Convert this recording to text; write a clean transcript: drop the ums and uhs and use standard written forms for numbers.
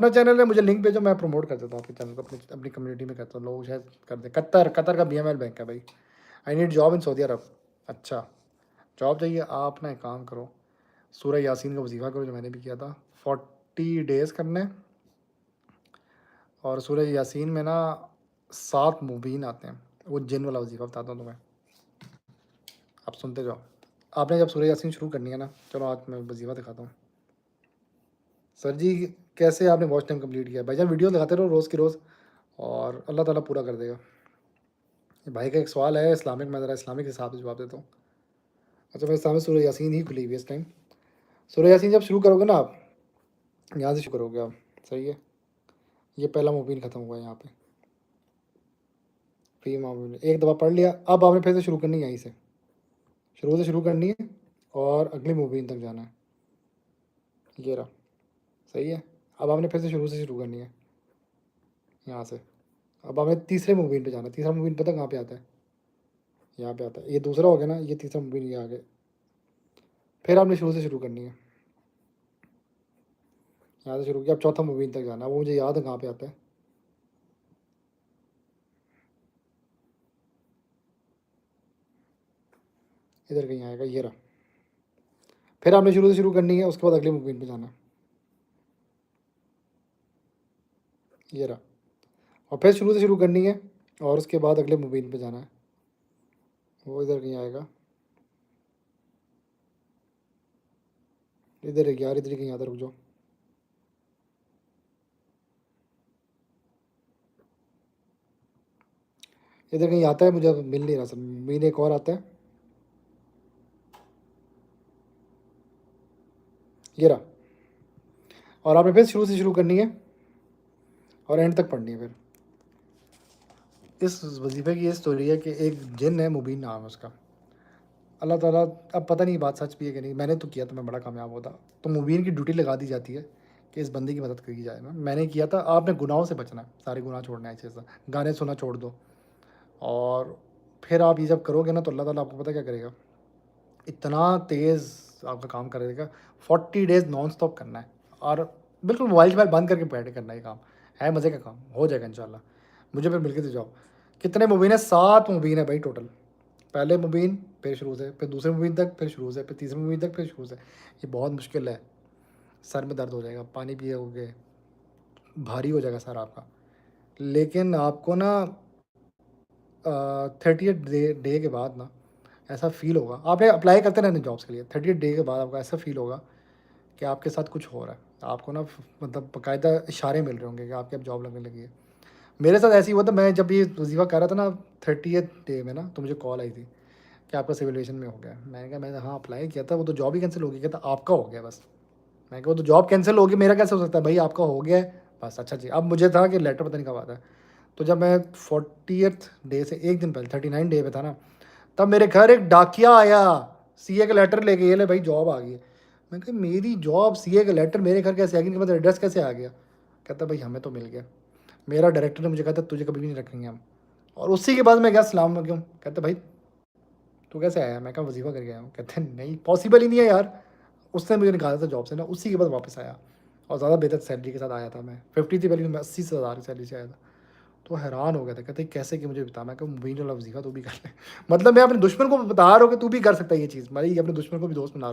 अपना चैनल है, मुझे लिंक भेजो, मैं प्रमोट कर देता हूँ आपके चैनल को, अपनी अपनी कम्युनिटी में करता हूँ, लोग शायद कर दे। कतर का BML बैंक है भाई। I need job in Saudi Arabia. अच्छा, जॉब चाहिए? आप ना एक काम करो, सूरह यासीन का वजीफ़ा करो, जो मैंने भी किया था। 40 डेज़ करने, और सूरह यासीन में ना 7 मुबीन आते हैं। वो जिन वाला वजीफ़ा बताता हूँ तुम्हें, आप सुनते जाओ। आपने जब सूरह यासीन शुरू करनी है ना, चलो आज मैं वजीफ़ा दिखाता हूँ। सर जी, कैसे आपने वॉच टाइम कंप्लीट किया? भाईजान वीडियो लगाते रहो रोज़ की रोज़, और अल्लाह ताला पूरा कर देगा। ये भाई का एक सवाल है इस्लामिक, मैं ज़रा इस्लामिक हिसाब से जवाब देता हूँ। अच्छा, मेरे सामने सूरह यासीन ही खुली हुई है इस टाइम। सूरह यासीन जब शुरू करोगे ना आप, यहाँ से शुरू करोगे आप, सही है। ये पहला मुबीन ख़त्म हुआ है यहाँ पे, फी मामून एक दफ़ा पढ़ लिया। अब आपने फिर से शुरू करनी है, यहीं से शुरू से शुरू करनी है, और अगली मुबीन तक जाना है। ये रहा, सही है। अब आपने फिर से शुरू करनी है यहाँ से। अब आपने तीसरे मुबीन पे जाना है। तीसरा मुबीन पता कहाँ पे आता है? यहाँ पे आता है। ये दूसरा हो गया ना, ये तीसरा मुबीन ये आ गया। फिर आपने शुरू से शुरू करनी है, यहाँ से शुरू किया। अब चौथा मुबीन तक जाना है, वो मुझे याद है कहाँ पे आता है। इधर कहीं आएगा, ये रहा। फिर आपने शुरू से शुरू करनी है, उसके बाद अगले मुबीन पे जाना है, ये रहा। और फिर शुरू से शुरू करनी है, और उसके बाद अगले मुबीन पे जाना है, वो इधर कहीं आएगा। इधर है यार, इधर ही कहीं आता, रुक जाओ। इधर कहीं आता है, मुझे अब मिल नहीं रहा सर। मुबीन एक और आता है, ये रहा। और आपने फिर शुरू से शुरू करनी है, और एंड तक पढ़नी है। फिर इस वजीफ़े की ये स्टोरी है कि एक जिन है, मुबीन नाम है उसका। अल्लाह ताला, अब पता नहीं बात सच भी है कि नहीं, मैंने तो किया तो मैं बड़ा कामयाब होता। तो मुबीन की ड्यूटी लगा दी जाती है कि इस बंदे की मदद की जाए ना। मैंने किया था। आपने गुनाहों से बचना है, सारे गुनाह छोड़ना है, ऐसे गाने सुना छोड़ दो। और फिर आप ये जब करोगे ना, तो अल्लाह ताला आपको पता क्या करेगा, इतना तेज़ आपका काम करेगा। 40 डेज़ नॉन स्टॉप करना है, और बिल्कुल मोबाइल शोबाइल बंद करके बैठ करना है। ये काम है मज़े का काम, हो जाएगा इंशाल्लाह। मुझे फिर मिल के तो जाओ। कितने मुबीन है? 7 मुबीन है भाई टोटल। पहले मुबीन, फिर शुरू से, फिर दूसरे मुबीन तक, फिर शुरू से, फिर तीसरे मुबीन तक, फिर शुरू से। ये बहुत मुश्किल है, सर में दर्द हो जाएगा, पानी पियोगे भारी हो जाएगा सर आपका। लेकिन आपको ना 30th डे के बाद ना ऐसा फ़ील होगा, आपने अप्लाई करते रहना जॉब्स के लिए। 30th डे के बाद आपको ऐसा फ़ील होगा कि आपके साथ कुछ हो रहा है। आपको ना मतलब बाकायदा इशारे मिल रहे होंगे कि आपकी अब जॉब लगने लगी है। मेरे साथ ऐसे ही हुआ था। मैं जब ये वजीफ़ा कर रहा था ना 30th डे में ना, तो मुझे कॉल आई थी कि आपका सिविल एविएशन में हो गया है। मैंने कहा, मैंने हाँ अप्लाई किया था, वो तो जॉब ही कैंसिल हो गई। कहता आपका हो गया बस। मैं कहा वो तो जॉब कैंसिल होगी, मेरा कैसे हो सकता है? भाई आपका हो गया है बस। अच्छा जी। अब मुझे था कि लेटर पता नहीं कब आता है। तो जब मैं 40th डे से एक दिन पहले 39 डे पे था ना, तब मेरे घर एक डाकिया आया, CA का लेटर लेके, ये ले भाई जॉब आ गई है। मैं कहा मेरी जॉब, CA का लेटर मेरे घर कैसे आ गया, इनके पास एड्रेस कैसे आ गया? कहता भाई हमें तो मिल गया। मेरा डायरेक्टर ने मुझे कहा था तुझे कभी भी नहीं रखेंगे हम। और उसी के बाद मैं गया सलाम क्यों, कहते भाई तू कैसे आया? मैं कहा वजीफ़ा करके आया हूँ। कहते नहीं पॉसिबल ही नहीं है यार। उसने मुझे निकाला था जॉब से ना, उसी के बाद वापस आया, और ज़्यादा बेहतर सैलरी के साथ आया था। मैं 50 थी पहले, मैं 80 से 1000 की सैलरी से आया था। तो हैरान हो गया था, कहते कैसे कि मुझे बता। मैं कहा मुबीन वाला वजीफ़ा तू भी कर ले। मतलब मैं अपने दुश्मन को बता रहा हूँ कि तू भी कर सकता है ये चीज़, भाई अपने दुश्मन को भी दोस्त बना।